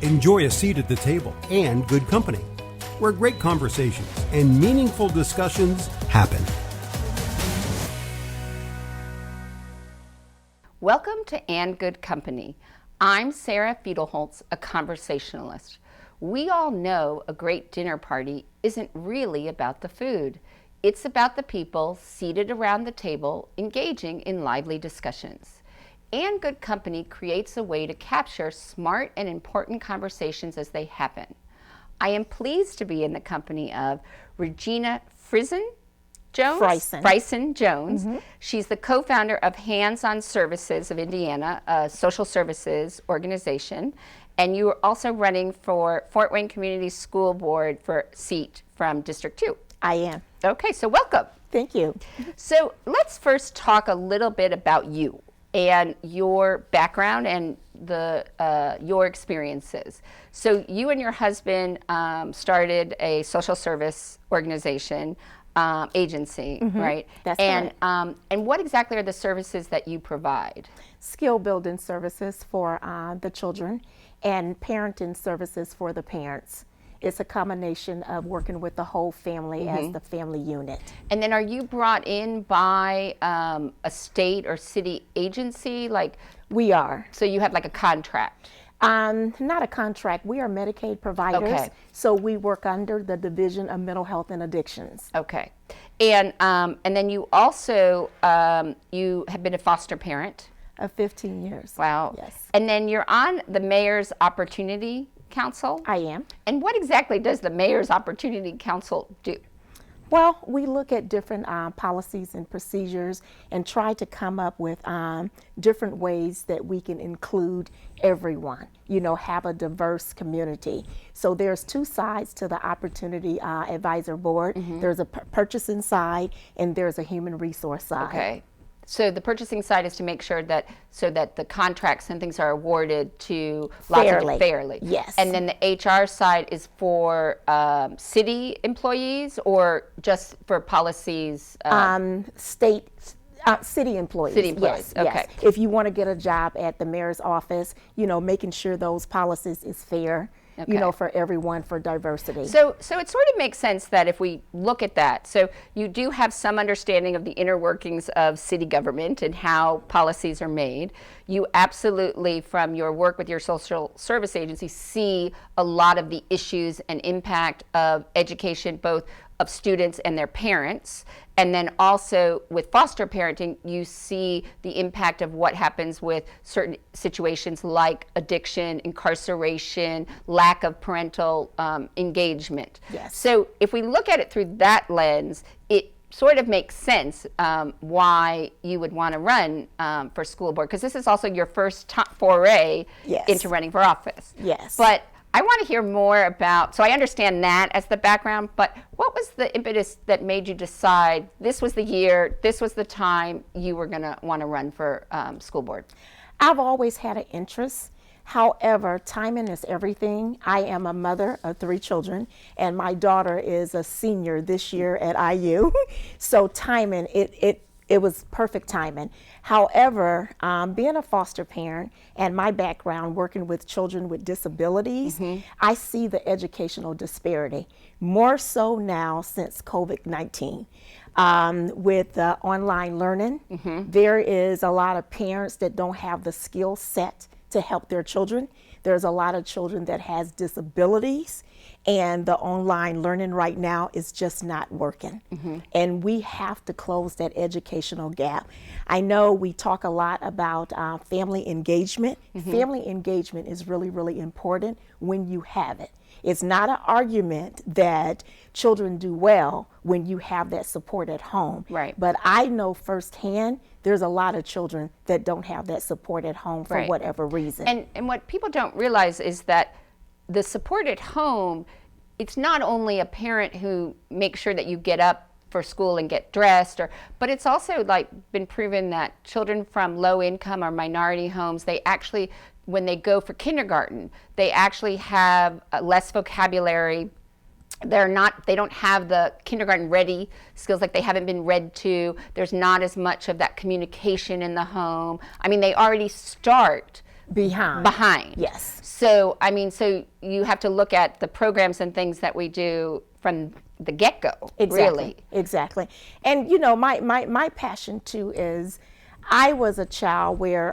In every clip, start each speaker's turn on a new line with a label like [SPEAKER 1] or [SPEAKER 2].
[SPEAKER 1] Enjoy a seat at the table and good company, where great conversations and meaningful discussions happen.
[SPEAKER 2] Welcome to And Good Company. I'm Sara, a conversationalist. We all know a great dinner party isn't really about the food. It's about the people seated around the table engaging in lively discussions. And Good Company creates a way to capture smart and important conversations as they happen. I am pleased to be in the company of Regenia Frison Jones. Frison Jones. Mm-hmm. She's the co-founder of Hands-On Services of Indiana, a social services organization. And you are also running for Fort Wayne Community School Board for seat from District 2.
[SPEAKER 3] I am.
[SPEAKER 2] Okay, so welcome.
[SPEAKER 3] Thank you.
[SPEAKER 2] So let's first talk a little bit about you and your background and your experiences. So you and your husband started a social service organization, agency, mm-hmm. right?
[SPEAKER 3] That's right.
[SPEAKER 2] And what exactly are the services that you provide?
[SPEAKER 3] Skill building services for the children and parenting services for the parents. It's a combination of working with the whole family mm-hmm. as the family unit.
[SPEAKER 2] And then are you brought in by a state or city agency?
[SPEAKER 3] We are.
[SPEAKER 2] So you have like a contract?
[SPEAKER 3] Not a contract. We are Medicaid providers.
[SPEAKER 2] Okay.
[SPEAKER 3] So we work under the Division of Mental Health and Addictions.
[SPEAKER 2] Okay. And then you also, you have been a foster parent?
[SPEAKER 3] Of 15 years.
[SPEAKER 2] Wow.
[SPEAKER 3] Yes.
[SPEAKER 2] And then you're on the Mayor's Opportunity Council?
[SPEAKER 3] I am.
[SPEAKER 2] And what exactly does the Mayor's Opportunity Council do?
[SPEAKER 3] Well, we look at different policies and procedures and try to come up with different ways that we can include everyone, have a diverse community. So there's two sides to the Opportunity Advisor Board. Mm-hmm. There's a purchasing side and there's a human resource side.
[SPEAKER 2] Okay. So the purchasing side is to make sure that the contracts and things are awarded to fairly.
[SPEAKER 3] Yes.
[SPEAKER 2] And then the HR side is for city employees or just for policies?
[SPEAKER 3] City employees.
[SPEAKER 2] City employees.
[SPEAKER 3] Yes,
[SPEAKER 2] okay.
[SPEAKER 3] Yes. If you want to get a job at the mayor's office, making sure those policies is fair. Okay. For everyone, for diversity.
[SPEAKER 2] So it sort of makes sense that if we look at that, so you do have some understanding of the inner workings of city government and how policies are made. You absolutely, from your work with your social service agency, see a lot of the issues and impact of education, both of students and their parents. And then also with foster parenting, you see the impact of what happens with certain situations like addiction, incarceration, lack of parental engagement.
[SPEAKER 3] Yes.
[SPEAKER 2] So if we look at it through that lens, it sort of makes sense why you would want to run for school board, because this is also your first foray
[SPEAKER 3] yes.
[SPEAKER 2] into running for office.
[SPEAKER 3] Yes.
[SPEAKER 2] But I want to hear more about, so I understand that as the background, but what was the impetus that made you decide this was the year, this was the time you were going to want to run for school board?
[SPEAKER 3] I've always had an interest. However, timing is everything. I am a mother of 3 children, and my daughter is a senior this year at IU. So timing, it was perfect timing. However, being a foster parent and my background working with children with disabilities, mm-hmm. I see the educational disparity more so now since COVID-19. With online learning, mm-hmm. there is a lot of parents that don't have the skill set to help their children. There's a lot of children that has disabilities, and the online learning right now is just not working. Mm-hmm. And we have to close that educational gap. I know we talk a lot about family engagement. Mm-hmm. Family engagement is really, really important when you have it. It's not an argument that children do well when you have that support at home.
[SPEAKER 2] Right.
[SPEAKER 3] But I know firsthand there's a lot of children that don't have that support at home for
[SPEAKER 2] right.
[SPEAKER 3] whatever reason.
[SPEAKER 2] And what people don't realize is that the support at home, it's not only a parent who makes sure that you get up for school and get dressed, but it's also been proven that children from low income or minority homes, they actually, when they go for kindergarten, they actually have less vocabulary. They don't have the kindergarten ready skills, they haven't been read to. There's not as much of that communication in the home. I mean, they already start behind.
[SPEAKER 3] Yes.
[SPEAKER 2] So, I mean, so you have to look at the programs and things that we do from the get-go, really.
[SPEAKER 3] Exactly. And, my passion, too, is I was a child where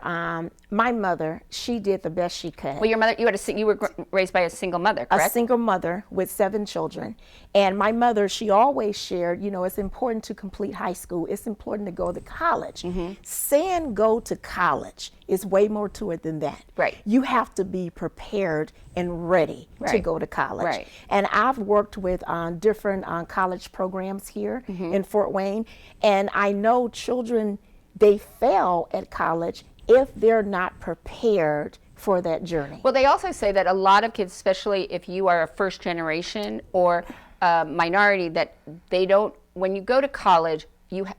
[SPEAKER 3] my mother, she did the best she could.
[SPEAKER 2] Well, your mother, you were raised by a single mother, correct?
[SPEAKER 3] A single mother with 7 children. And my mother, she always shared, it's important to complete high school. It's important to go to college. Saying go to college is way more to it than that.
[SPEAKER 2] Right.
[SPEAKER 3] You have to be prepared and ready to go to college.
[SPEAKER 2] Right.
[SPEAKER 3] And I've worked with different college programs here in Fort Wayne. And I know children, they fail at college if they're not prepared for that journey.
[SPEAKER 2] Well, they also say that a lot of kids, especially if you are a first generation or a minority, that they don't, when you go to college,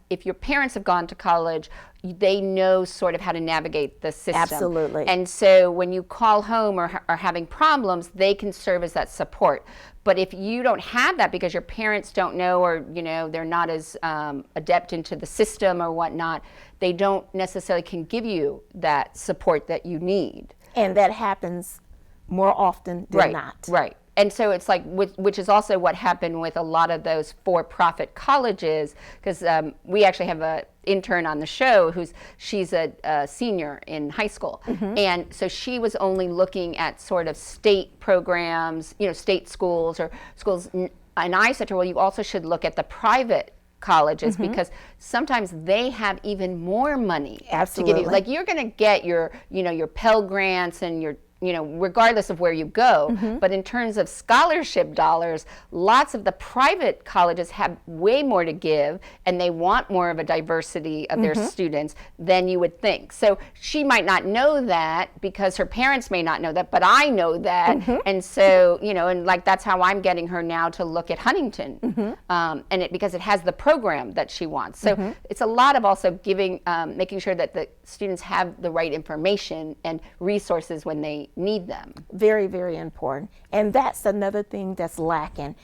[SPEAKER 2] if your parents have gone to college, they know sort of how to navigate the system.
[SPEAKER 3] Absolutely.
[SPEAKER 2] And so when you call home or are having problems, they can serve as that support. But if you don't have that because your parents don't know, or they're not as adept into the system or whatnot, they don't necessarily can give you that support that you need.
[SPEAKER 3] And that happens more often than not.
[SPEAKER 2] Right. And so it's like, which is also what happened with a lot of those for-profit colleges, because we actually have an intern on the show she's a senior in high school. And so she was only looking at sort of state programs, state schools or schools. And I said to her, well, you also should look at the private colleges because sometimes they have even more money to give you. Like you're going to get your Pell Grants and your regardless of where you go. But in terms of scholarship dollars, lots of the private colleges have way more to give, and they want more of a diversity of their students than you would think. So she might not know that because her parents may not know that, but I know that. And so, and like that's how I'm getting her now to look at Huntington, and because it has the program that she wants. So it's a lot of also giving, making sure that the students have the right information and resources when they need them.
[SPEAKER 3] Very, very important. And that's another thing that's lacking.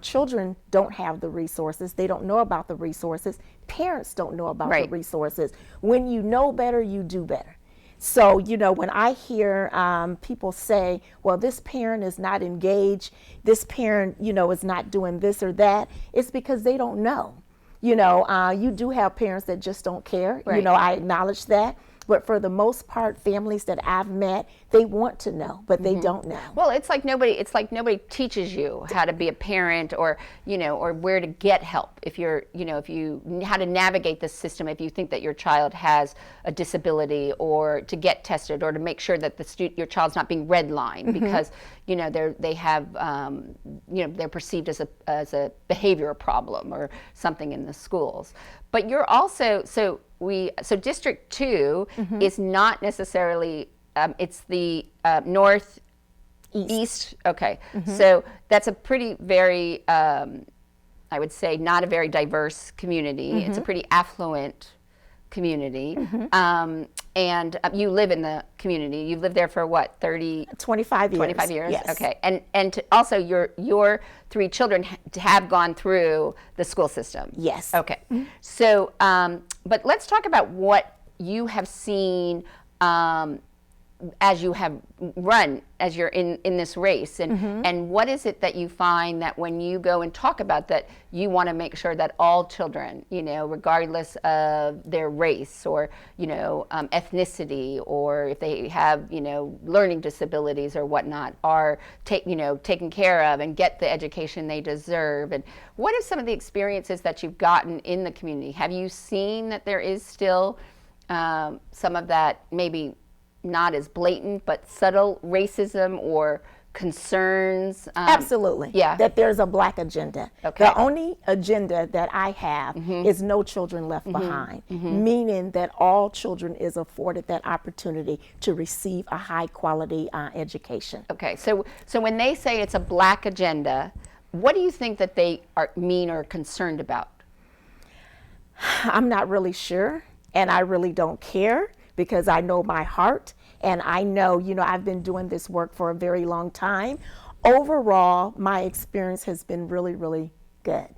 [SPEAKER 3] Children don't have the resources. They don't know about the resources. Parents don't know about the resources. When you know better, you do better. So, when I hear people say, well, this parent is not engaged, this parent, is not doing this or that, it's because they don't know. You do have parents that just don't care. I acknowledge that. But for the most part, families that I've met, they want to know, but they don't know.
[SPEAKER 2] Well, it's like nobody teaches you how to be a parent, or or where to get help if you're, how to navigate the system if you think that your child has a disability, or to get tested, or to make sure that your child's not being redlined because they have they're perceived as a behavioral problem or something in the schools. But you're also so District 2 is not necessarily it's the northeast. Okay, so that's a pretty very I would say not a very diverse community. It's a pretty affluent community. And you live in the community. You've lived there for what,
[SPEAKER 3] 25 years.
[SPEAKER 2] 25 years?
[SPEAKER 3] Yes.
[SPEAKER 2] Okay. And also your 3 children have gone through the school system.
[SPEAKER 3] Yes.
[SPEAKER 2] Okay. So, but let's talk about what you have seen as you have run, as you're in this race, and what is it that you find that when you go and talk about that, you want to make sure that all children, regardless of their race or ethnicity, or if they have learning disabilities or whatnot, are taken care of and get the education they deserve? And what are some of the experiences that you've gotten in the community? Have you seen that there is still some of that, maybe not as blatant but subtle racism or concerns?
[SPEAKER 3] Absolutely.
[SPEAKER 2] Yeah.
[SPEAKER 3] That there's a Black agenda.
[SPEAKER 2] Okay.
[SPEAKER 3] The only agenda that I have is no children left behind, meaning that all children is afforded that opportunity to receive a high quality education.
[SPEAKER 2] Okay. So when they say it's a Black agenda, what do you think that they mean or concerned about?
[SPEAKER 3] I'm not really sure, and I really don't care, because I know my heart, and I know, I've been doing this work for a very long time. Overall, my experience has been really, really good.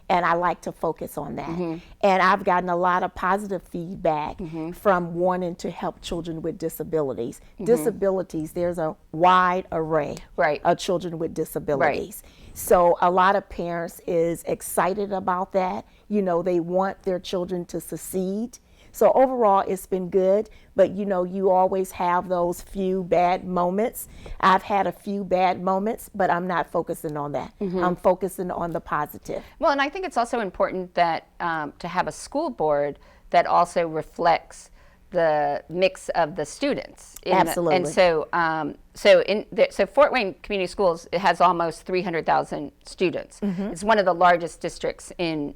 [SPEAKER 3] And I like to focus on that. And I've gotten a lot of positive feedback from wanting to help children with disabilities. Disabilities, there's a wide array of children with disabilities. So a lot of parents is excited about that. You know, they want their children to succeed. So overall, it's been good, but you know, you always have those few bad moments. I've had a few bad moments, but I'm not focusing on that. I'm focusing on the positive.
[SPEAKER 2] Well, and I think it's also important that to have a school board that also reflects the mix of the students.
[SPEAKER 3] Absolutely.
[SPEAKER 2] And so, so Fort Wayne Community Schools, it has almost 300,000 students. It's one of the largest districts in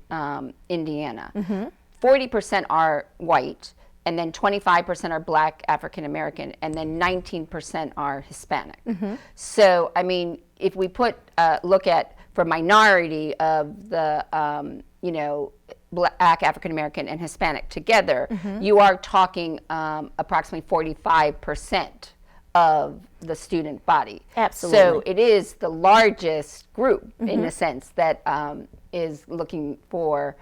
[SPEAKER 2] Indiana. 40% are white, and then 25% are Black, African American, and then 19% are Hispanic. So, I mean, if we look at for minority of the, you know, Black, African American, and Hispanic together, you are talking approximately 45% of the student body.
[SPEAKER 3] Absolutely.
[SPEAKER 2] So it is the largest group in a sense that is looking for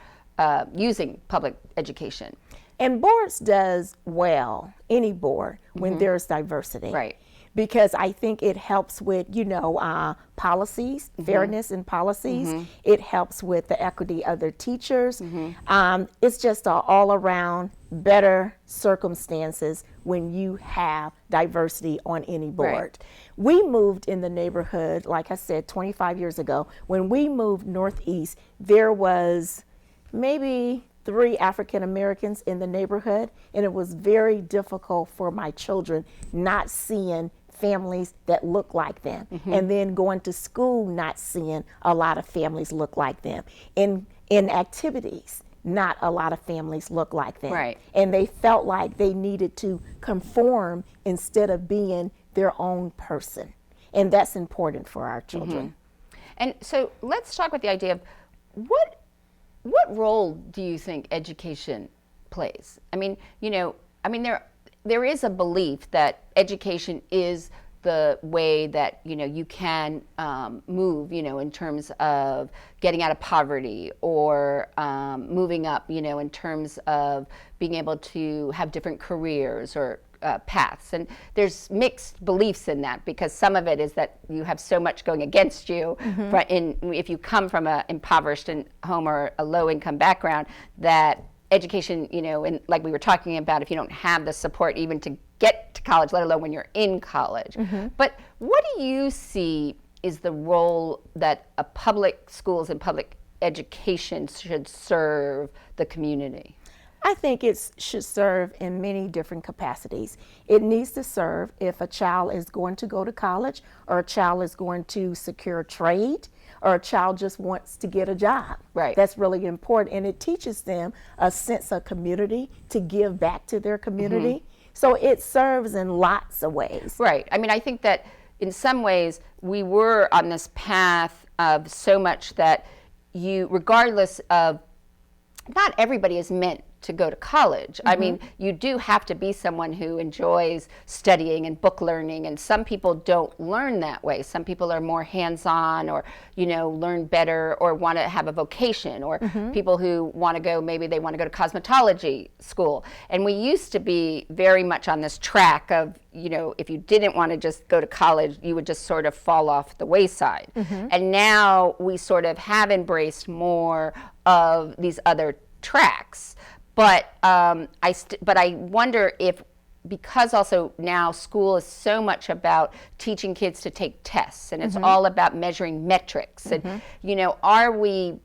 [SPEAKER 2] using public education.
[SPEAKER 3] And boards does well, any board, when there's diversity.
[SPEAKER 2] Right.
[SPEAKER 3] Because I think it helps with, you know, policies, fairness in policies. It helps with the equity of their teachers. It's just all around better circumstances when you have diversity on any board.
[SPEAKER 2] Right.
[SPEAKER 3] We moved in the neighborhood, like I said, 25 years ago. When we moved northeast, there was maybe 3 African Americans in the neighborhood, and it was very difficult for my children not seeing families that look like them, and then going to school not seeing a lot of families look like them. In activities, not a lot of families look like them.
[SPEAKER 2] Right.
[SPEAKER 3] And they felt like they needed to conform instead of being their own person. And that's important for our children.
[SPEAKER 2] And so let's talk about the idea of what role do you think education plays? I mean, you know, there is a belief that education is the way that, you know, you can move, you know, in terms of getting out of poverty or moving up, you know, in terms of being able to have different careers or paths. And there's mixed beliefs in that, because some of it is that you have so much going against you if you come from an impoverished home or a low income background, that education, you know, and like we were talking about, if you don't have the support even to get to college, let alone when you're in college. But what do you see is the role that a public schools and public education should serve the community?
[SPEAKER 3] I think it should serve in many different capacities. It needs to serve if a child is going to go to college, or a child is going to secure a trade, or a child just wants to get a job.
[SPEAKER 2] Right.
[SPEAKER 3] That's really important. And it teaches them a sense of community, to give back to their community. So it serves in lots of ways.
[SPEAKER 2] Right. I mean, I think that in some ways we were on this path of so much that regardless of, not everybody is meant to go to college. I mean, you do have to be someone who enjoys studying and book learning, and some people don't learn that way. Some people are more hands-on, or, you know, learn better, or want to have a vocation, or people who want to go, maybe they want to go to cosmetology school. And we used to be very much on this track of, you know, if you didn't want to just go to college, you would just sort of fall off the wayside. And now we sort of have embraced more of these other tracks. But I wonder if, because also now school is so much about teaching kids to take tests, and it's all about measuring metrics, and, you know, are we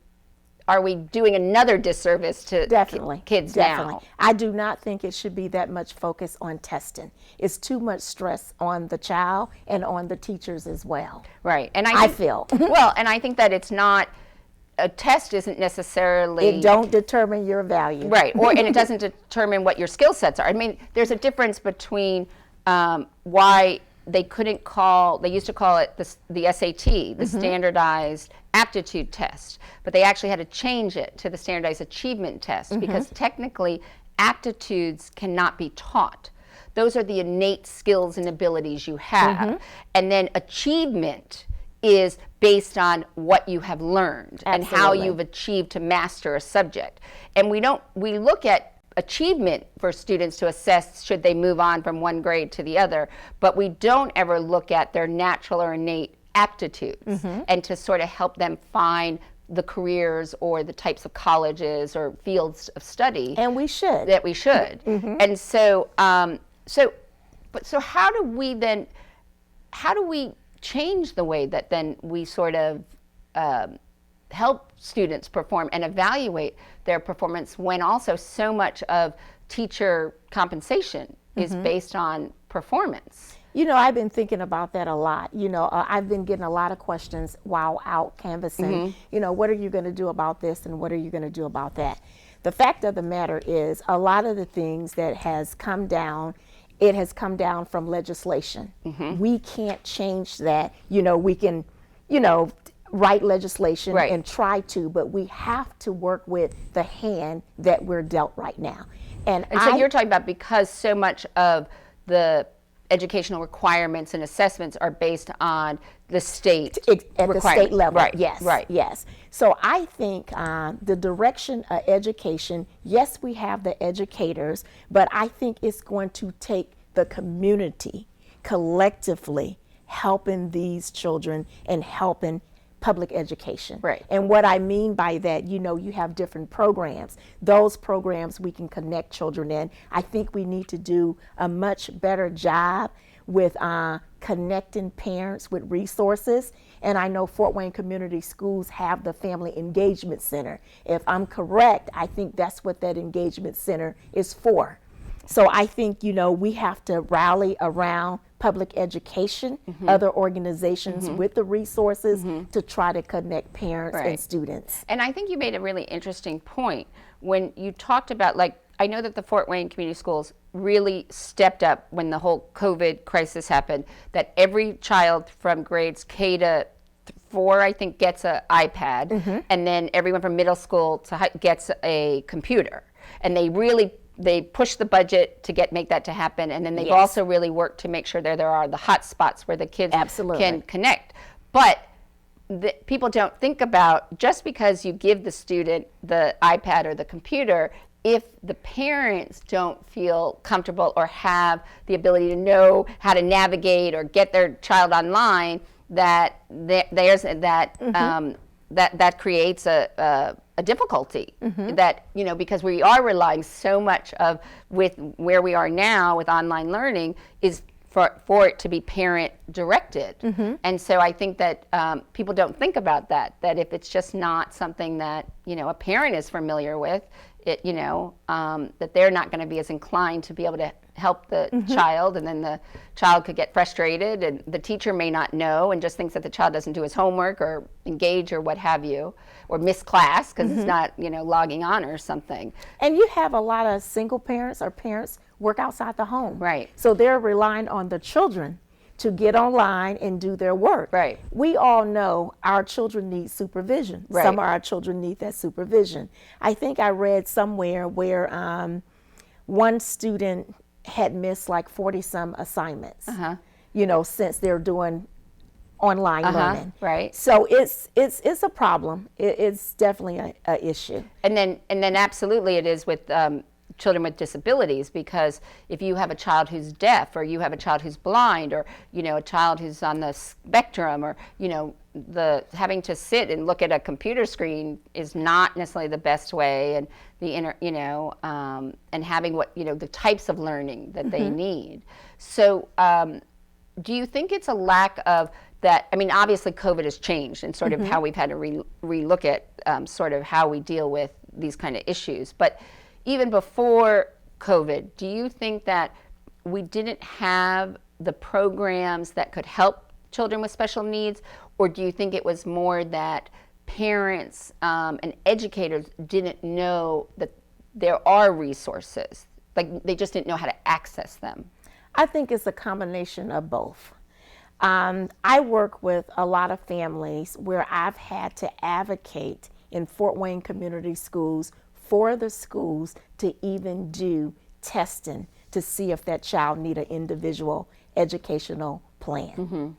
[SPEAKER 2] doing another disservice to kids now?
[SPEAKER 3] I do not think it should be that much focus on testing. It's too much stress on the child and on the teachers as well.
[SPEAKER 2] Right. And
[SPEAKER 3] I feel.
[SPEAKER 2] Well, and I think that it's not, a test isn't necessarily,
[SPEAKER 3] it don't determine your value.
[SPEAKER 2] Right. And it doesn't determine what your skill sets are. I mean, there's a difference between why they used to call it the SAT, the standardized aptitude test, but they actually had to change it to the standardized achievement test, because technically aptitudes cannot be taught. Those are the innate skills and abilities you have. And then achievement is based on what you have learned and how
[SPEAKER 3] Absolutely.
[SPEAKER 2] you've achieved to master a subject. And we look at achievement for students to assess should they move on from one grade to the other, but we don't ever look at their natural or innate aptitudes and to sort of help them find the careers or the types of colleges or fields of study.
[SPEAKER 3] And we should.
[SPEAKER 2] That we should. And so, so how do we change the way that then we sort of help students perform and evaluate their performance when also so much of teacher compensation is based on performance?
[SPEAKER 3] You know, I've been thinking about that a lot. You know, I've been getting a lot of questions while out canvassing. You know, what are you going to do about this and what are you going to do about that? The fact of the matter is, a lot of the things that has come down, it has come down from legislation. We can't change that. You know, we can, you know, write legislation and try to, but we have to work with the hand that we're dealt right now. And
[SPEAKER 2] so you're talking about because so much of the educational requirements and assessments are based on the state
[SPEAKER 3] at the state level. Yes,
[SPEAKER 2] right.
[SPEAKER 3] Yes. So I think the direction of education, yes, we have the educators, but I think it's going to take the community collectively helping these children and helping public education.
[SPEAKER 2] Right.
[SPEAKER 3] And what I mean by that, you know, you have different programs. Those programs we can connect children in. I think we need to do a much better job with connecting parents with resources. And I know Fort Wayne Community Schools have the Family Engagement Center. If I'm correct, I think that's what that engagement center is for. So I think, you know, we have to rally around public education, other organizations with the resources to try to connect parents and students.
[SPEAKER 2] And I think you made a really interesting point when you talked about, like, I know that the Fort Wayne Community Schools really stepped up when the whole COVID crisis happened, that every child from grades K to 4, I think, gets an iPad, and then everyone from middle school to gets a computer. And they push the budget to make that to happen, and then they've also really worked to make sure there are the hot spots where the kids can connect. But people don't think about, just because you give the student the iPad or the computer, if the parents don't feel comfortable or have the ability to know how to navigate or get their child online, that creates a difficulty that, you know, because we are relying so much with where we are now with online learning is for it to be parent directed. And so I think that people don't think about that if it's just not something that, you know, a parent is familiar with, you know, that they're not going to be as inclined to be able to help the child, and then the child could get frustrated, and the teacher may not know and just thinks that the child doesn't do his homework or engage or what have you, or miss class because it's not, you know, logging on or something.
[SPEAKER 3] And you have a lot of single parents or parents work outside the home.
[SPEAKER 2] Right.
[SPEAKER 3] So they're relying on the children to get online and do their work.
[SPEAKER 2] Right.
[SPEAKER 3] We all know our children need supervision.
[SPEAKER 2] Right.
[SPEAKER 3] Some of our children need that supervision. I think I read somewhere where one student had missed like 40 some assignments, you know, since they're doing online learning.
[SPEAKER 2] Right.
[SPEAKER 3] So it's a problem. It's definitely a issue.
[SPEAKER 2] And then absolutely it is with children with disabilities, because if you have a child who's deaf, or you have a child who's blind, or, you know, a child who's on the spectrum, or, you know, having to sit and look at a computer screen is not necessarily the best way, and and having what, you know, the types of learning that they need. So do you think it's a lack of that? I mean, obviously COVID has changed and sort of how we've had to relook at sort of how we deal with these kind of issues. But even before COVID, do you think that we didn't have the programs that could help children with special needs, or do you think it was more that parents and educators didn't know that there are resources, like they just didn't know how to access them?
[SPEAKER 3] I think it's a combination of both. I work with a lot of families where I've had to advocate in Fort Wayne Community Schools for the schools to even do testing to see if that child need an individual educational plan.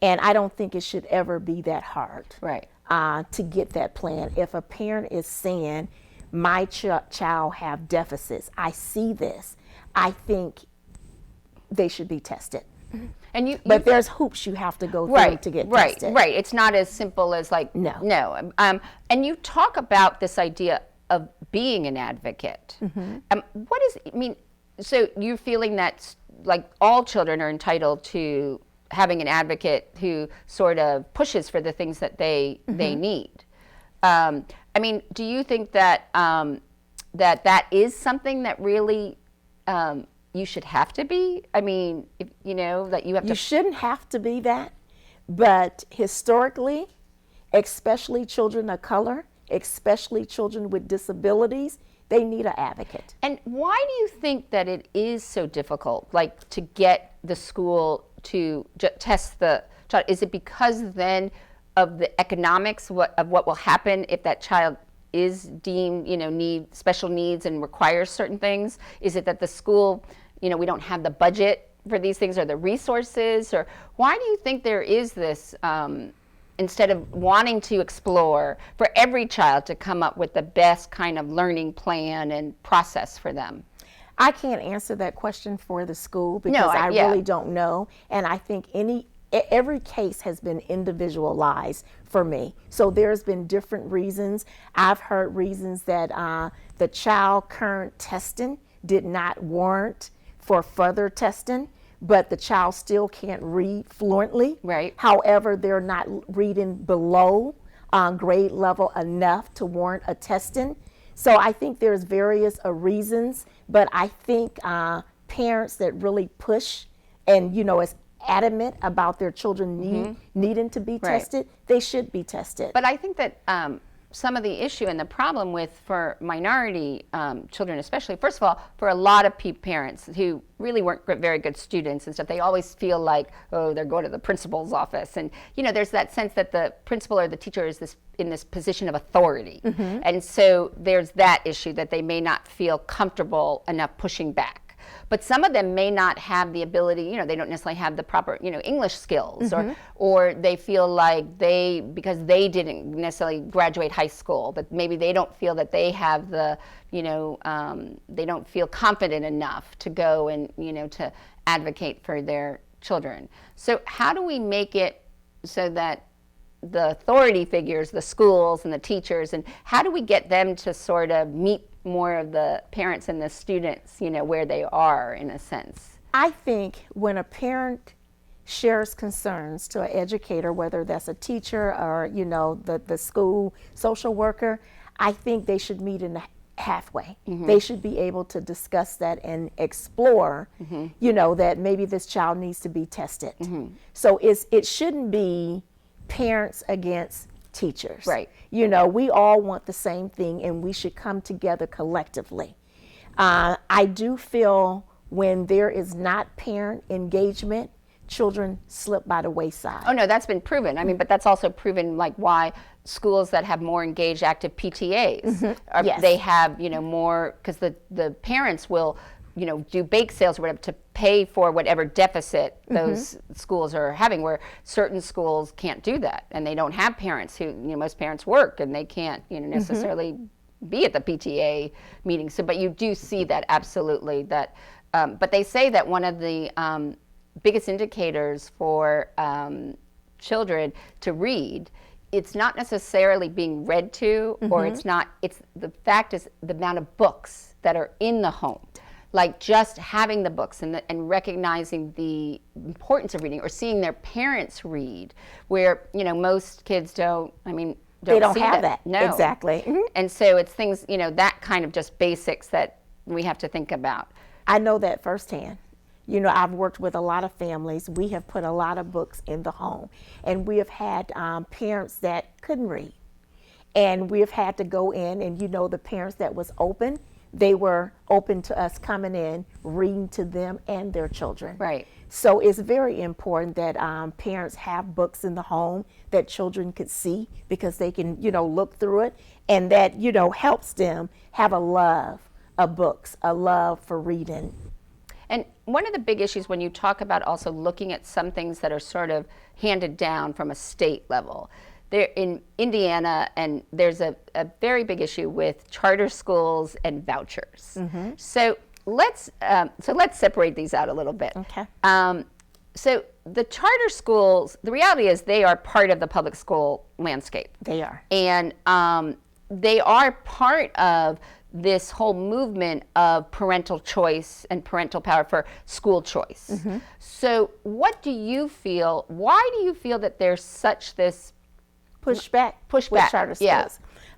[SPEAKER 3] And I don't think it should ever be that hard
[SPEAKER 2] Right.
[SPEAKER 3] to get that plan. If a parent is saying, my child have deficits, I see this, I think they should be tested.
[SPEAKER 2] And
[SPEAKER 3] But there's hoops you have to go through
[SPEAKER 2] right,
[SPEAKER 3] to get
[SPEAKER 2] right,
[SPEAKER 3] tested.
[SPEAKER 2] right. It's not as simple as like
[SPEAKER 3] No.
[SPEAKER 2] And you talk about this idea of being an advocate. What is? I mean, so you're feeling that like all children are entitled to having an advocate who sort of pushes for the things that they need. I mean, do you think that that is something that really you should have to be? I mean, if, you know, that you have to.
[SPEAKER 3] You shouldn't have to be that, but historically, especially children of color, especially children with disabilities, they need an advocate.
[SPEAKER 2] And why do you think that it is so difficult, like to get the school to test the child? Is it because then of the economics of what will happen if that child is deemed, you know, need special needs and requires certain things? Is it that the school, you know, we don't have the budget for these things or the resources? Or why do you think there is this, instead of wanting to explore for every child to come up with the best kind of learning plan and process for them?
[SPEAKER 3] I can't answer that question for the school because I really don't know. And I think every case has been individualized for me. So there's been different reasons. I've heard reasons that the child current testing did not warrant for further testing, but the child still can't read fluently.
[SPEAKER 2] Right.
[SPEAKER 3] However, they're not reading below grade level enough to warrant a testing. So I think there's various reasons, but I think parents that really push and, you know, is adamant about their children needing to be tested, they should be tested.
[SPEAKER 2] But I think that some of the issue and the problem for minority children, especially, first of all, for a lot of parents who really weren't very good students and stuff, they always feel like, oh, they're going to the principal's office. And, you know, there's that sense that the principal or the teacher is in this position of authority. And so there's that issue that they may not feel comfortable enough pushing back. But some of them may not have the ability, you know, they don't necessarily have the proper, you know, English skills, or they feel like because they didn't necessarily graduate high school, but maybe they don't feel that they have the, you know, they don't feel confident enough to go and, you know, to advocate for their children. So how do we make it so that the authority figures, the schools and the teachers, and how do we get them to sort of meet more of the parents and the students, you know, where they are in a sense?
[SPEAKER 3] I think when a parent shares concerns to an educator, whether that's a teacher or, you know, the school social worker, I think they should meet in the halfway. They should be able to discuss that and explore, you know, that maybe this child needs to be tested. So it shouldn't be parents against teachers.
[SPEAKER 2] Right.
[SPEAKER 3] You know, we all want the same thing and we should come together collectively. I do feel when there is not parent engagement, children slip by the wayside.
[SPEAKER 2] Oh no, that's been proven. I mean, but that's also proven like why schools that have more engaged active PTAs,
[SPEAKER 3] Yes.
[SPEAKER 2] they have, you know, more, because the parents will, you know, do bake sales or whatever to pay for whatever deficit those schools are having, where certain schools can't do that. And they don't have parents who, you know, most parents work and they can't, you know, necessarily be at the PTA meetings. So, but you do see that absolutely that, but they say that one of the biggest indicators for children to read, it's not necessarily being read to, or it's the fact is the amount of books that are in the home. Like just having the books and recognizing the importance of reading, or seeing their parents read, where, you know, most kids don't
[SPEAKER 3] They don't
[SPEAKER 2] see
[SPEAKER 3] have that.
[SPEAKER 2] No.
[SPEAKER 3] Exactly.
[SPEAKER 2] And so it's things, you know, that kind of just basics that we have to think about.
[SPEAKER 3] I know that firsthand. You know, I've worked with a lot of families. We have put a lot of books in the home, and we have had parents that couldn't read. And we have had to go in, and, you know, the parents that was open, they were open to us coming in, reading to them and their children.
[SPEAKER 2] Right.
[SPEAKER 3] So it's very important that parents have books in the home that children could see, because they can, you know, look through it, and that, you know, helps them have a love of books, a love for reading.
[SPEAKER 2] And one of the big issues when you talk about also looking at some things that are sort of handed down from a state level, there in Indiana, and there's a very big issue with charter schools and vouchers. So let's separate these out a little bit.
[SPEAKER 3] Okay.
[SPEAKER 2] So the charter schools, the reality is they are part of the public school landscape.
[SPEAKER 3] They are.
[SPEAKER 2] And they are part of this whole movement of parental choice and parental power for school choice. So what do you feel, why do you feel that there's such this
[SPEAKER 3] Pushback with charter schools?
[SPEAKER 2] Yeah.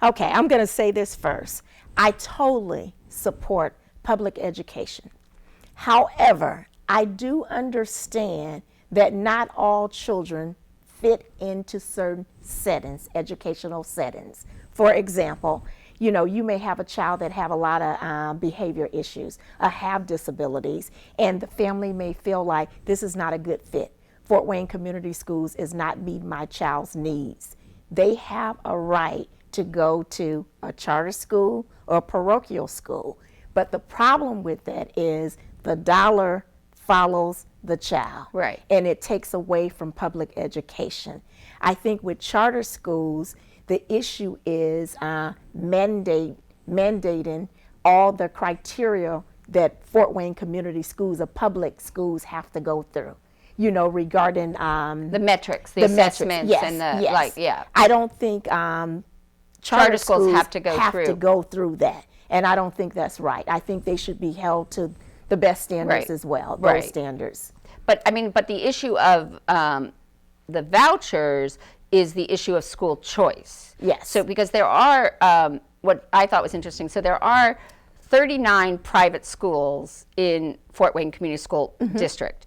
[SPEAKER 3] Okay, I'm going to say this first. I totally support public education. However, I do understand that not all children fit into certain settings, educational settings. For example, you know, you may have a child that have a lot of behavior issues, have disabilities, and the family may feel like this is not a good fit. Fort Wayne Community Schools is not meeting my child's needs. They have a right to go to a charter school or a parochial school. But the problem with that is the dollar follows the child.
[SPEAKER 2] Right.
[SPEAKER 3] And it takes away from public education. I think with charter schools, the issue is mandating all the criteria that Fort Wayne Community Schools or public schools have to go through. You know, regarding
[SPEAKER 2] the metrics, the assessments,
[SPEAKER 3] yes,
[SPEAKER 2] and the
[SPEAKER 3] yes. I don't think charter schools have to go through that, and I don't think that's right. I think they should be held to the best standards as well. Those standards.
[SPEAKER 2] But I mean, but the issue of the vouchers is the issue of school choice.
[SPEAKER 3] Yes.
[SPEAKER 2] So because there are what I thought was interesting. So there are 39 private schools in Fort Wayne Community School District.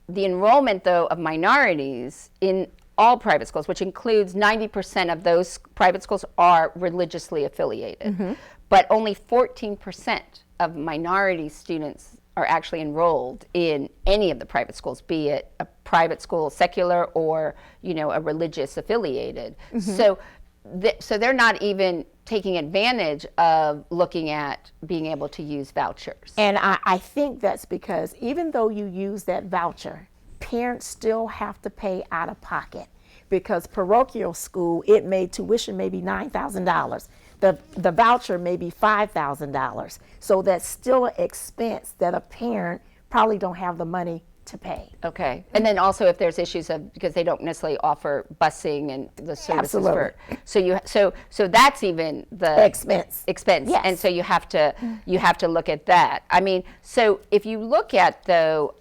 [SPEAKER 2] The enrollment, though, of minorities in all private schools, which includes 90% of those private schools, are religiously affiliated. But only 14% of minority students are actually enrolled in any of the private schools, be it a private school, secular, or, you know, a religious affiliated. So they're not even taking advantage of looking at being able to use vouchers.
[SPEAKER 3] And I think that's because even though you use that voucher, parents still have to pay out of pocket, because parochial school, tuition may be $9,000. The voucher may be $5,000. So that's still an expense that a parent probably don't have the money to pay.
[SPEAKER 2] Okay. And then also if there's issues of, because they don't necessarily offer busing and the services
[SPEAKER 3] Absolutely.
[SPEAKER 2] So that's even the expense.
[SPEAKER 3] Yes.
[SPEAKER 2] And so you have to look at that. I mean, so if you look at, though,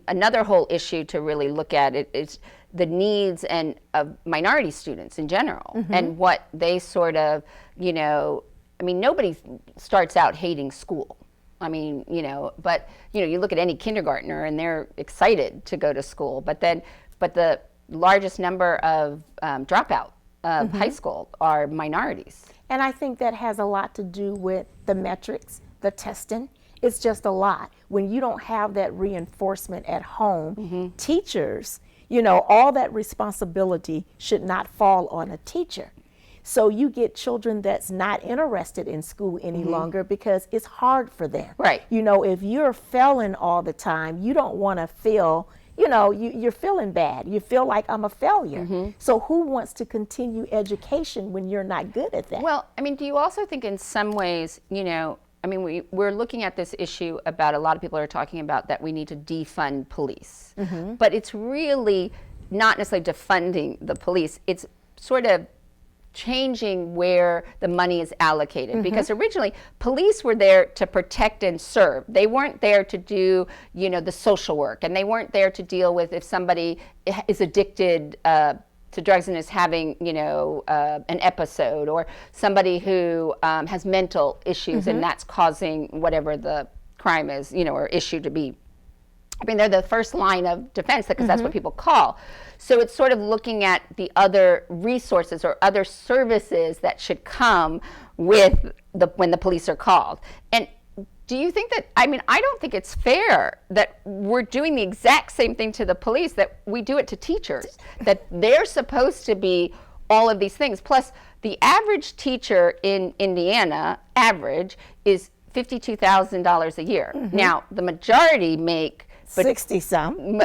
[SPEAKER 2] another whole issue to really look at it is the needs of minority students in general, and what they sort of, you know, I mean, nobody starts out hating school. I mean, you know, but, you know, you look at any kindergartner and they're excited to go to school, but the largest number of dropout of high school are minorities.
[SPEAKER 3] And I think that has a lot to do with the metrics, the testing. It's just a lot. When you don't have that reinforcement at home, teachers, you know, all that responsibility should not fall on a teacher. So you get children that's not interested in school any longer because it's hard for them.
[SPEAKER 2] Right.
[SPEAKER 3] You know, if you're failing all the time, you don't want to feel, you know, you're feeling bad. You feel like I'm a failure. So who wants to continue education when you're not good at that?
[SPEAKER 2] Well, I mean, do you also think in some ways, you know, I mean, we're looking at this issue about, a lot of people are talking about that we need to defund police. But it's really not necessarily defunding the police. It's sort of changing where the money is allocated, because originally police were there to protect and serve. They weren't there to do, you know, the social work, and they weren't there to deal with if somebody is addicted to drugs and is having, you know, an episode, or somebody who has mental issues and that's causing whatever the crime is, you know, or issue to be. I mean, they're the first line of defense, because that's what people call. So it's sort of looking at the other resources or other services that should come with when the police are called. And do you think that, I mean, I don't think it's fair that we're doing the exact same thing to the police that we do it to teachers, that they're supposed to be all of these things. Plus, the average teacher in Indiana, is $52,000 a year. Now, the majority make
[SPEAKER 3] 60 some.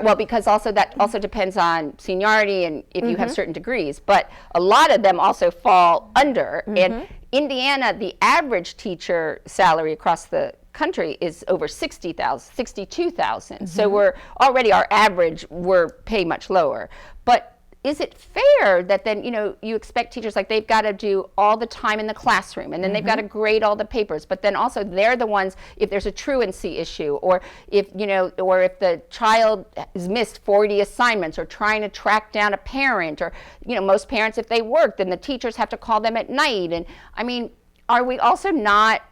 [SPEAKER 2] well, because also that also depends on seniority and if you have certain degrees, but a lot of them also fall under. And Indiana, the average teacher salary across the country is over 60,000, 62,000. So we're already, our average, we're paid much lower. But is it fair that then, you expect teachers, like, they've got to do all the time in the classroom, and then they've got to grade all the papers, but then also they're the ones, if there's a truancy issue, or if, or if the child has missed 40 assignments, or trying to track down a parent, or, most parents, if they work, then the teachers have to call them at night. And I mean, are we also not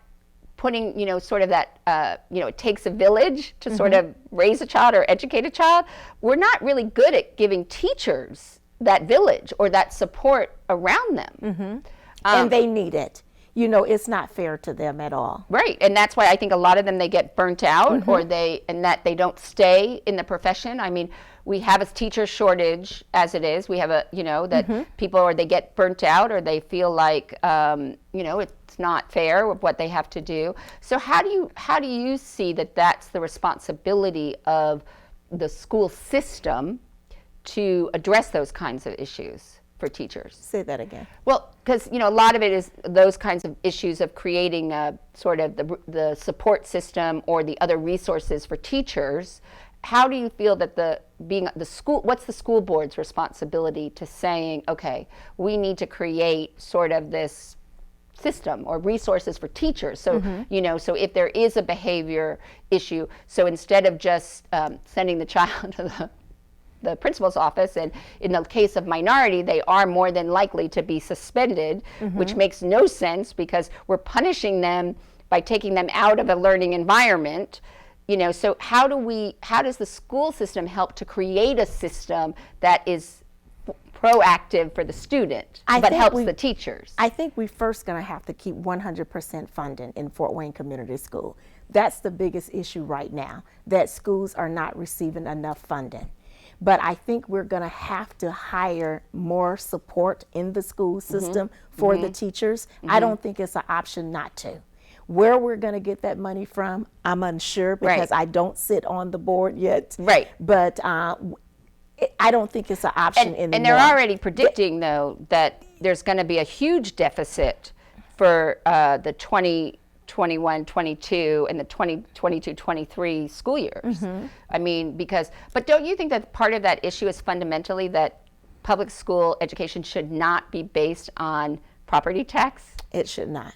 [SPEAKER 2] putting, sort of that, it takes a village to sort of raise a child or educate a child? We're not really good at giving teachers that village or that support around them.
[SPEAKER 3] And they need it. It's not fair to them at all.
[SPEAKER 2] Right, and that's why I think a lot of them, they get burnt out, or that they don't stay in the profession. I mean, we have a teacher shortage as it is. We have that people, or they get burnt out, or they feel like, it's not fair with what they have to do. So how do you see that that's the responsibility of the school system to address those kinds of issues for teachers?
[SPEAKER 3] Say that again.
[SPEAKER 2] Well, because a lot of it is those kinds of issues of creating a sort of the support system or the other resources for teachers. How do you feel that what's the school board's responsibility to saying, okay, we need to create sort of this system or resources for teachers? So, so if there is a behavior issue, so instead of just sending the child to the principal's office, and in the case of minority, they are more than likely to be suspended, which makes no sense because we're punishing them by taking them out of a learning environment. So how does the school system help to create a system that is proactive for the student, but helps the teachers?
[SPEAKER 3] I think we're first going to have to keep 100% funding in Fort Wayne Community School. That's the biggest issue right now, that schools are not receiving enough funding. But I think we're going to have to hire more support in the school system for the teachers. I don't think it's an option not to. Where we're going to get that money from, I'm unsure because I don't sit on the board yet. Right. But I don't think it's an option anymore.
[SPEAKER 2] And they're already predicting, though, that there's going to be a huge deficit for the 2021-22 and the 2022-23 school years. I mean, but don't you think that part of that issue is fundamentally that public school education should not be based on property tax?
[SPEAKER 3] It should not.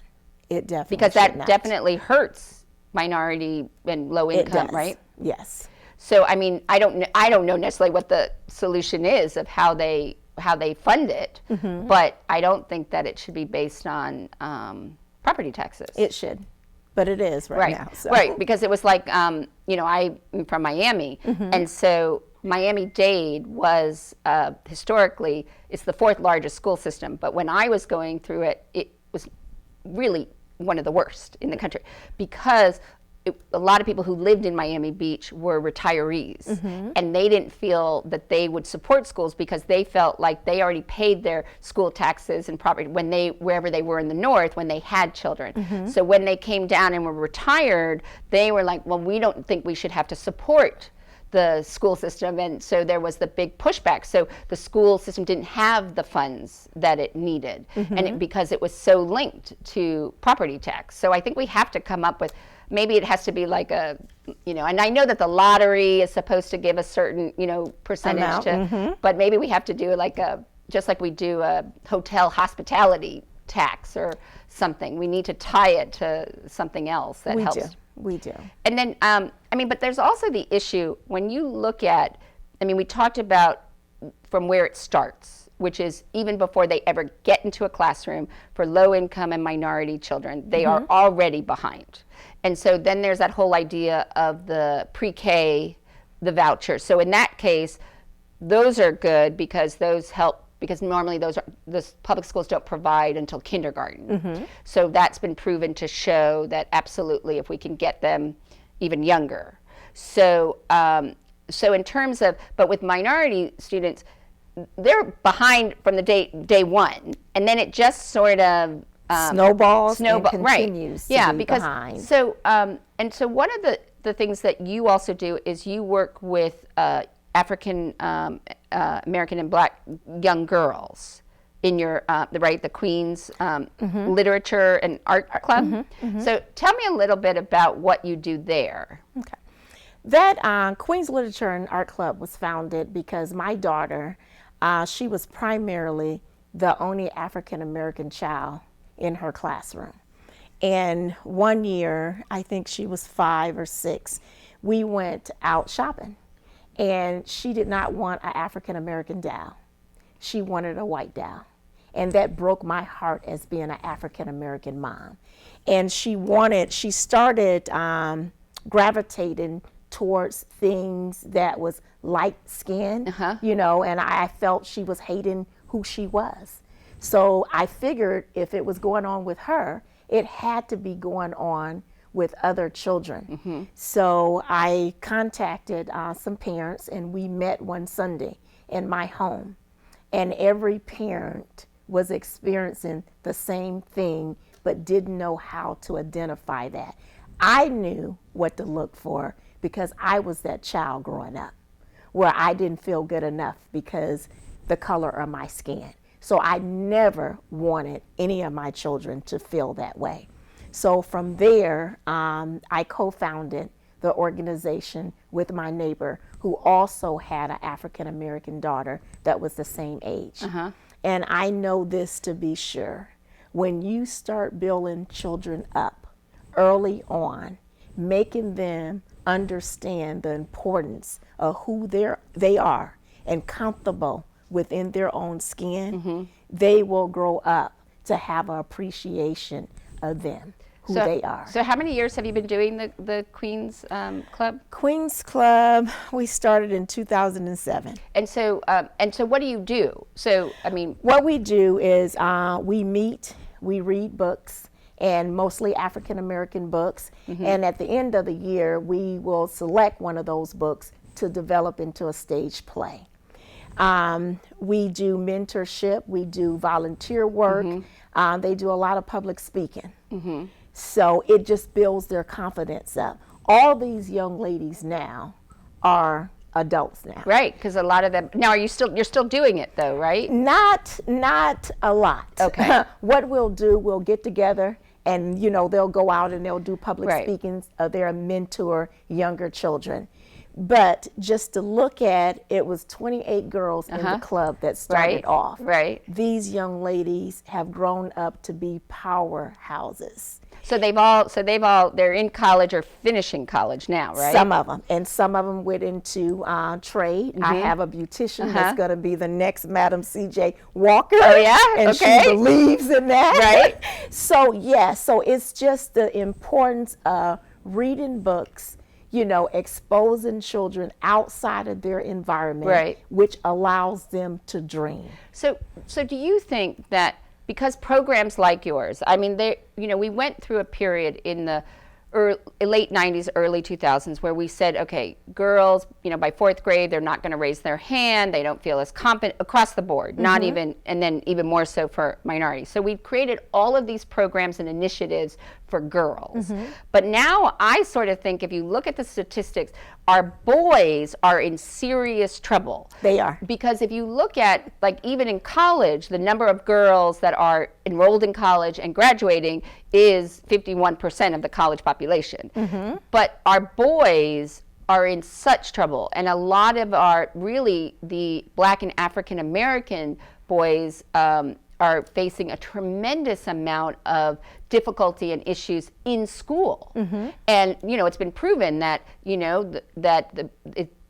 [SPEAKER 3] It definitely
[SPEAKER 2] because
[SPEAKER 3] should
[SPEAKER 2] that
[SPEAKER 3] not.
[SPEAKER 2] definitely hurts minority and low income, right?
[SPEAKER 3] Yes.
[SPEAKER 2] So I mean, I don't know necessarily what the solution is of how they fund it, but I don't think that it should be based on property taxes.
[SPEAKER 3] It should, but it is right now. So.
[SPEAKER 2] Right, because it was like, I'm from Miami, and so Miami-Dade was historically, it's the fourth largest school system, but when I was going through it, it was really one of the worst in the country because a lot of people who lived in Miami Beach were retirees, and they didn't feel that they would support schools because they felt like they already paid their school taxes and property wherever they were in the north when they had children. So when they came down and were retired, they were like, well, we don't think we should have to support the school system, and so there was the big pushback. So the school system didn't have the funds that it needed, and because it was so linked to property tax. So I think we have to come up with, maybe it has to be like a, and I know that the lottery is supposed to give a certain, percentage to, but maybe we have to do like just like we do a hotel hospitality tax or something. We need to tie it to something else that helps.
[SPEAKER 3] We do.
[SPEAKER 2] And then, but there's also the issue when you look at, we talked about from where it starts, which is even before they ever get into a classroom for low income and minority children, they are already behind. And so then there's that whole idea of the pre-K, the voucher. So in that case, those are good because those help, because normally those public schools don't provide until kindergarten. So that's been proven to show that absolutely if we can get them even younger. So in terms of, but with minority students, they're behind from the day one, and then it just sort of
[SPEAKER 3] snowballs and continues to
[SPEAKER 2] yeah,
[SPEAKER 3] be
[SPEAKER 2] because
[SPEAKER 3] behind.
[SPEAKER 2] So and so one of the things that you also do is you work with African American and Black young girls in your the Queens Literature and Art Club. So tell me a little bit about what you do there.
[SPEAKER 3] Okay. That Queens Literature and Art Club was founded because my daughter, she was primarily the only African American child in her classroom. And one year, I think she was 5 or 6, we went out shopping. And she did not want an African American doll. She wanted a white doll. And that broke my heart as being an African American mom. And she started gravitating towards things that was light skinned, you know, and I felt she was hating who she was. So I figured if it was going on with her, it had to be going on with other children. So I contacted some parents, and we met one Sunday in my home, and every parent was experiencing the same thing but didn't know how to identify that. I knew what to look for because I was that child growing up where I didn't feel good enough because the color of my skin. So I never wanted any of my children to feel that way. So from there, I co-founded the organization with my neighbor who also had an African American daughter that was the same age. And I know this to be sure. When you start building children up early on, making them understand the importance of who they are and comfortable within their own skin, they will grow up to have an appreciation of them, who they are.
[SPEAKER 2] So how many years have you been doing the Queens Club?
[SPEAKER 3] Queens Club, we started in 2007.
[SPEAKER 2] And so what do you do? So, I mean,
[SPEAKER 3] what we do is we meet, we read books, and mostly African American books. And at the end of the year, we will select one of those books to develop into a stage play. We do mentorship, we do volunteer work. They do a lot of public speaking. So it just builds their confidence up. All these young ladies now are adults now.
[SPEAKER 2] Right, because a lot of them, now you're still doing it though, right?
[SPEAKER 3] Not a lot.
[SPEAKER 2] Okay.
[SPEAKER 3] What we'll do, we'll get together and, you know, they'll go out and they'll do public speakings. They'll mentor younger children. But just to look at, it was 28 girls in the club that started off. These young ladies have grown up to be powerhouses.
[SPEAKER 2] So they're in college or finishing college now, right?
[SPEAKER 3] Some of them, and some of them went into trade. I have a beautician that's going to be the next Madam C.J. Walker.
[SPEAKER 2] Oh yeah,
[SPEAKER 3] and
[SPEAKER 2] okay.
[SPEAKER 3] She believes in that,
[SPEAKER 2] right?
[SPEAKER 3] So yeah, so it's just the importance of reading books, you know, exposing children outside of their environment, which allows them to dream.
[SPEAKER 2] So do you think that because programs like yours, I mean, we went through a period in the late 90s, early 2000s where we said, okay, girls, you know, by 4th grade, they're not going to raise their hand. They don't feel as competent across the board, not even, and then even more so for minorities. So we created all of these programs and initiatives for girls. But now I sort of think if you look at the statistics, our boys are in serious trouble.
[SPEAKER 3] They are.
[SPEAKER 2] Because if you look at, like, even in college, the number of girls that are enrolled in college and graduating is 51% of the college population. But our boys are in such trouble. And a lot of the Black and African American boys are facing a tremendous amount of difficulty and issues in school. And, you know, it's been proven that, you know,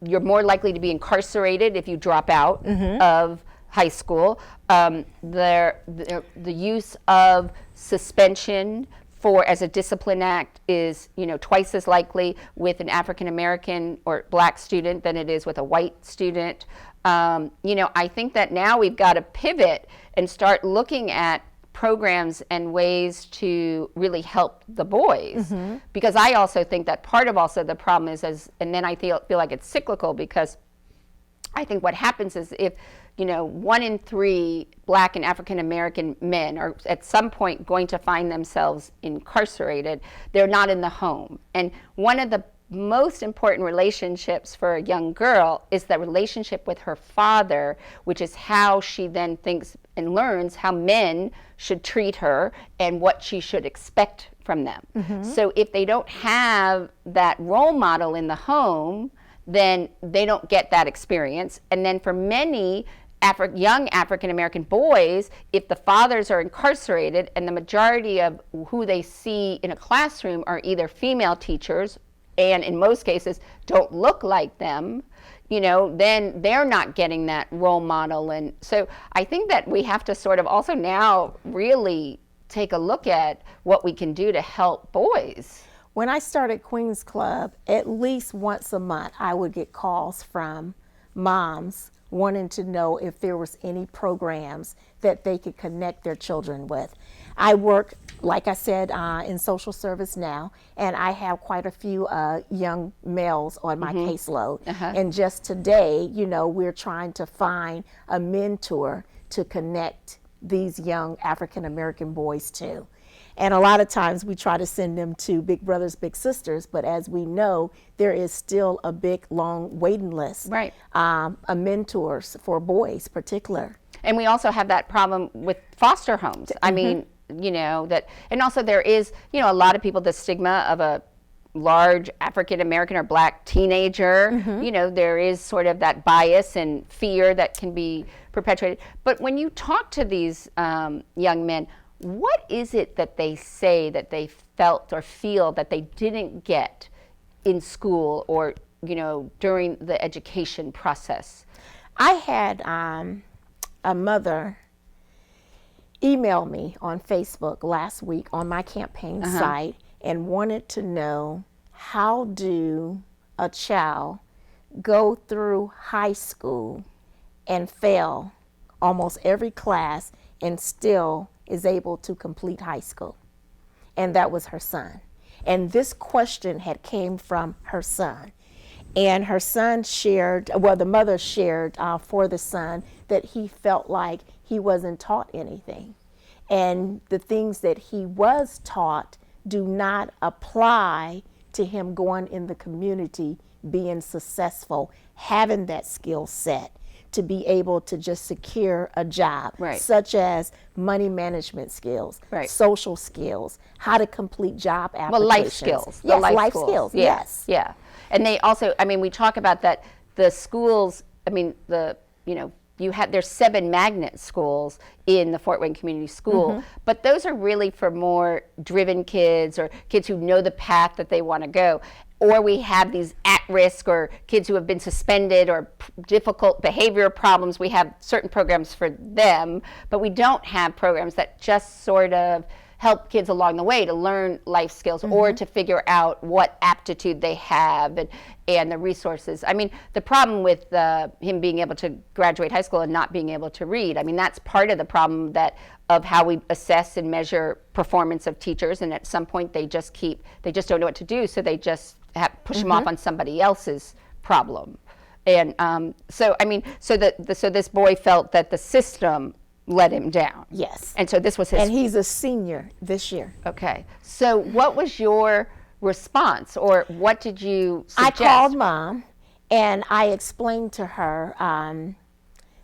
[SPEAKER 2] you're more likely to be incarcerated if you drop out of high school. The use of suspension as a discipline act is, you know, twice as likely with an African American or Black student than it is with a white student. You know, I think that now we've got to pivot and start looking at programs and ways to really help the boys, because I also think that part of also the problem is, and then I feel like it's cyclical, because I think what happens is if, 1 in 3 Black and African American men are at some point going to find themselves incarcerated, they're not in the home. And one of the most important relationships for a young girl is the relationship with her father, which is how she then thinks and learns how men should treat her and what she should expect from them. So if they don't have that role model in the home, then they don't get that experience. And then for many young African American boys, if the fathers are incarcerated and the majority of who they see in a classroom are either female teachers, and in most cases don't look like them, then they're not getting that role model. And so I think that we have to sort of also now really take a look at what we can do to help boys.
[SPEAKER 3] When I started Queens Club, at least once a month, I would get calls from moms wanting to know if there was any programs that they could connect their children with. I work, like I said, in social service now, and I have quite a few young males on my caseload. And just today, we're trying to find a mentor to connect these young African American boys to. And a lot of times we try to send them to Big Brothers Big Sisters, but as we know, there is still a big long waiting list.
[SPEAKER 2] Right.
[SPEAKER 3] Mentors for boys particular.
[SPEAKER 2] And we also have that problem with foster homes. I mean, that, and also there is, a lot of people, the stigma of a large African American or Black teenager, there is sort of that bias and fear that can be perpetuated. But when you talk to these young men, what is it that they say that they felt or feel that they didn't get in school or, during the education process?
[SPEAKER 3] I had a mother email me on Facebook last week on my campaign site and wanted to know, how do a child go through high school and fail almost every class and still is able to complete high school? And that was her son. And this question had came from her son. And her son shared, the mother shared for the son that he felt like he wasn't taught anything. And the things that he was taught do not apply to him going in the community, being successful, having that skill set to be able to just secure a job, such as money management skills, social skills, how to complete job applications.
[SPEAKER 2] Well, life skills.
[SPEAKER 3] Yes, life skills, yes.
[SPEAKER 2] Yeah. And they also, we talk about that, the schools, there's 7 magnet schools in the Fort Wayne Community School, but those are really for more driven kids or kids who know the path that they want to go. Or we have these at-risk or kids who have been suspended or difficult behavior problems. We have certain programs for them, but we don't have programs that just sort of help kids along the way to learn life skills or to figure out what aptitude they have and the resources. The problem with him being able to graduate high school and not being able to read, that's part of the problem of how we assess and measure performance of teachers, and at some point they just don't know what to do, so they just push them off on somebody else's problem. And so this boy felt that the system let him down.
[SPEAKER 3] Yes.
[SPEAKER 2] And so this was his...
[SPEAKER 3] And he's a senior this year.
[SPEAKER 2] Okay. So what was your response, or what did you suggest?
[SPEAKER 3] I called Mom and I explained to her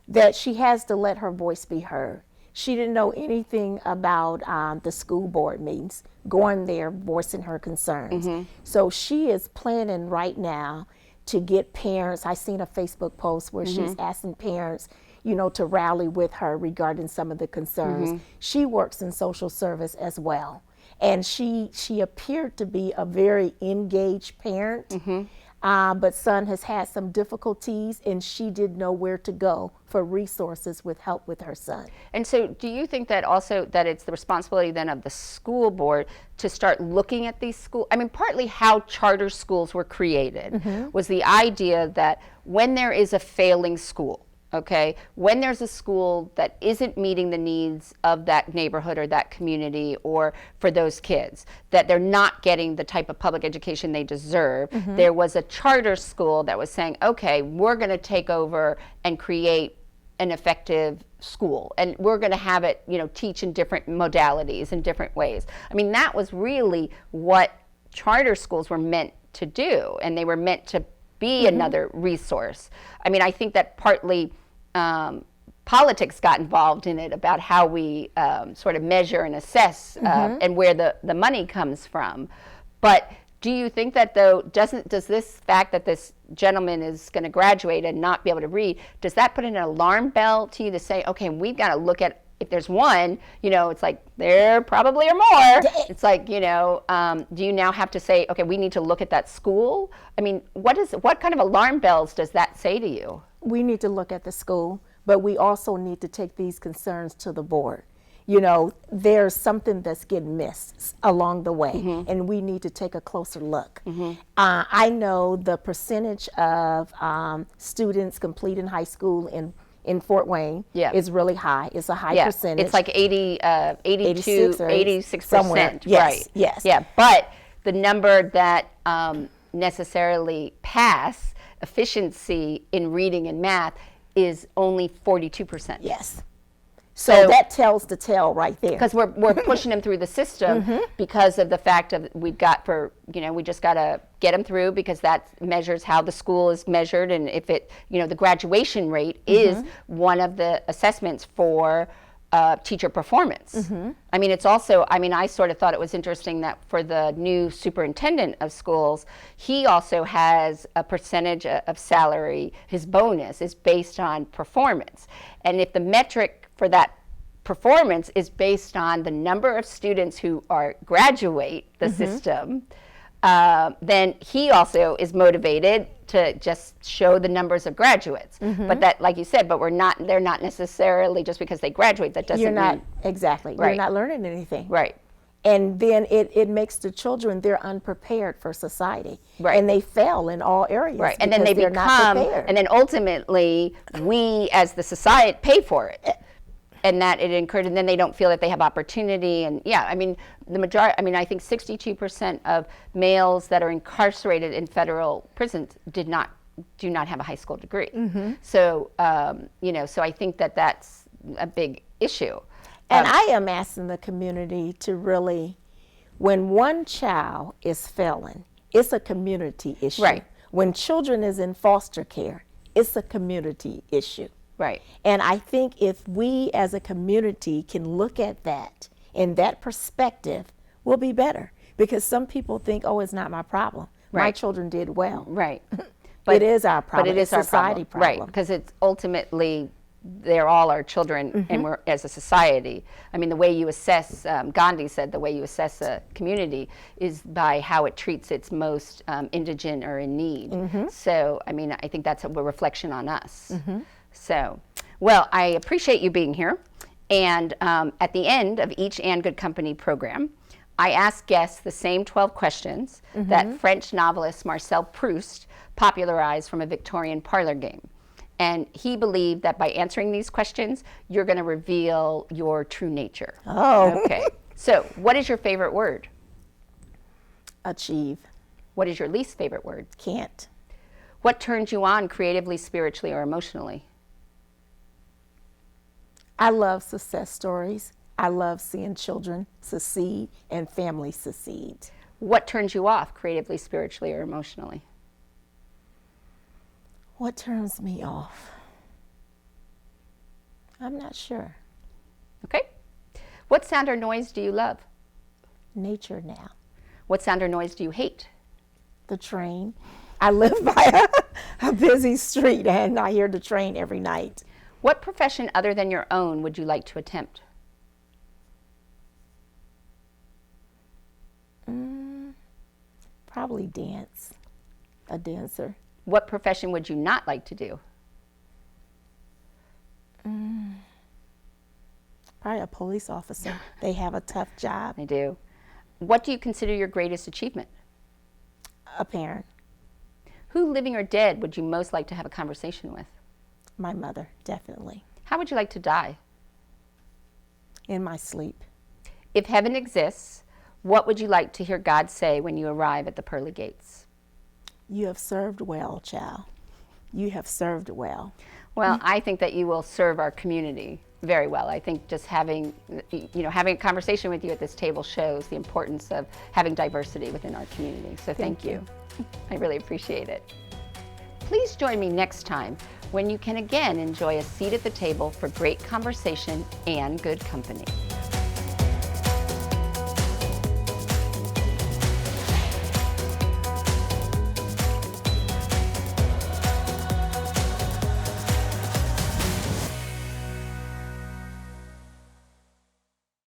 [SPEAKER 3] that she has to let her voice be heard. She didn't know anything about the school board meetings, going there, voicing her concerns. So she is planning right now to get parents. I seen a Facebook post where she's asking parents, to rally with her regarding some of the concerns. She works in social service as well. And she appeared to be a very engaged parent, but son has had some difficulties and she didn't know where to go for resources with help with her son. And
[SPEAKER 2] so do you think that also that it's the responsibility then of the school board to start looking at these schools? Partly how charter schools were created was the idea that when there is a failing school, okay? When there's a school that isn't meeting the needs of that neighborhood or that community or for those kids, that they're not getting the type of public education they deserve, there was a charter school that was saying, okay, we're going to take over and create an effective school, and we're going to have it, teach in different modalities in different ways. I mean, that was really what charter schools were meant to do, and they were meant to be another resource. I mean, I think that partly politics got involved in it about how we sort of measure and assess and where the money comes from. But do you think that, though, does this fact that this gentleman is going to graduate and not be able to read, does that put an alarm bell to you to say, okay, we've got to look at, if there's one, it's like there probably are more. It's like, do you now have to say, okay, we need to look at that school? I mean, what kind of alarm bells does that say to you?
[SPEAKER 3] We need to look at the school, but we also need to take these concerns to the board. There's something that's getting missed along the way, and we need to take a closer look. I know the percentage of students completing high school in Fort Wayne is really high. It's a high percentage.
[SPEAKER 2] It's like 86%,
[SPEAKER 3] yes,
[SPEAKER 2] right?
[SPEAKER 3] Yes.
[SPEAKER 2] Yeah, but the number that necessarily pass efficiency in reading and math is only 42%.
[SPEAKER 3] Yes. So that tells the tale right there.
[SPEAKER 2] Because we're pushing them through the system because of the fact of we just got to get them through, because that measures how the school is measured, and if it, the graduation rate is one of the assessments for teacher performance. I mean, it's also, I sort of thought it was interesting that for the new superintendent of schools, he also has a percentage of salary. His bonus is based on performance. And if the metric for that performance is based on the number of students who graduate the system, then he also is motivated to just show the numbers of graduates. But that, like you said, they're not necessarily, just because they graduate, that doesn't mean.
[SPEAKER 3] Exactly.
[SPEAKER 2] Right.
[SPEAKER 3] You're not learning anything.
[SPEAKER 2] Right.
[SPEAKER 3] And then it makes the children, they're unprepared for society.
[SPEAKER 2] Right.
[SPEAKER 3] And they fail in all areas.
[SPEAKER 2] Right. And then they
[SPEAKER 3] they're not prepared.
[SPEAKER 2] and then ultimately, we as the society pay for it. And that it encourages, and then they don't feel that they have opportunity. And the majority, I think 62% of males that are incarcerated in federal prisons do not have a high school degree. So, so I think that that's a big issue.
[SPEAKER 3] And I am asking the community to really, when one child is failing, it's a community issue.
[SPEAKER 2] Right.
[SPEAKER 3] When children is in foster care, it's a community issue.
[SPEAKER 2] Right.
[SPEAKER 3] And I think if we as a community can look at that in that perspective, we'll be better. Because some people think, oh, it's not my problem.
[SPEAKER 2] Right.
[SPEAKER 3] My children did well.
[SPEAKER 2] Right.
[SPEAKER 3] But it is our problem.
[SPEAKER 2] But it is
[SPEAKER 3] our
[SPEAKER 2] society problem. Right. Because it's ultimately, they're all our children, and we're, as a society, the way you assess, Gandhi said, the way you assess a community is by how it treats its most indigent or in need. So, I think that's a reflection on us. So, well, I appreciate you being here. And at the end of each And Good Company program, I ask guests the same 12 questions that French novelist Marcel Proust popularized from a Victorian parlor game. And he believed that by answering these questions, you're going to reveal your true nature.
[SPEAKER 3] Oh.
[SPEAKER 2] Okay. So, what is your favorite word?
[SPEAKER 3] Achieve.
[SPEAKER 2] What is your least favorite word?
[SPEAKER 3] Can't.
[SPEAKER 2] What turns you on creatively, spiritually, or emotionally?
[SPEAKER 3] I love success stories. I love seeing children succeed and families succeed.
[SPEAKER 2] What turns you off creatively, spiritually, or emotionally?
[SPEAKER 3] What turns me off? I'm not sure.
[SPEAKER 2] Okay. What sound or noise do you love?
[SPEAKER 3] Nature now.
[SPEAKER 2] What sound or noise do you hate?
[SPEAKER 3] The train. I live by a busy street and I hear the train every night.
[SPEAKER 2] What profession other than your own would you like to attempt?
[SPEAKER 3] Probably dance. A dancer.
[SPEAKER 2] What profession would you not like to do?
[SPEAKER 3] Probably a police officer. They have a tough job.
[SPEAKER 2] I do. What do you consider your greatest achievement?
[SPEAKER 3] A parent.
[SPEAKER 2] Who, living or dead, would you most like to have a conversation with?
[SPEAKER 3] My mother, definitely.
[SPEAKER 2] How would you like to die?
[SPEAKER 3] In my sleep.
[SPEAKER 2] If heaven exists, what would you like to hear God say when you arrive at the pearly gates?
[SPEAKER 3] You have served well, child. You have served well.
[SPEAKER 2] Well, I think that you will serve our community very well. I think just having a conversation with you at this table shows the importance of having diversity within our community. So thank you. I really appreciate it. Please join me next time when you can again enjoy a seat at the table for great conversation and good company.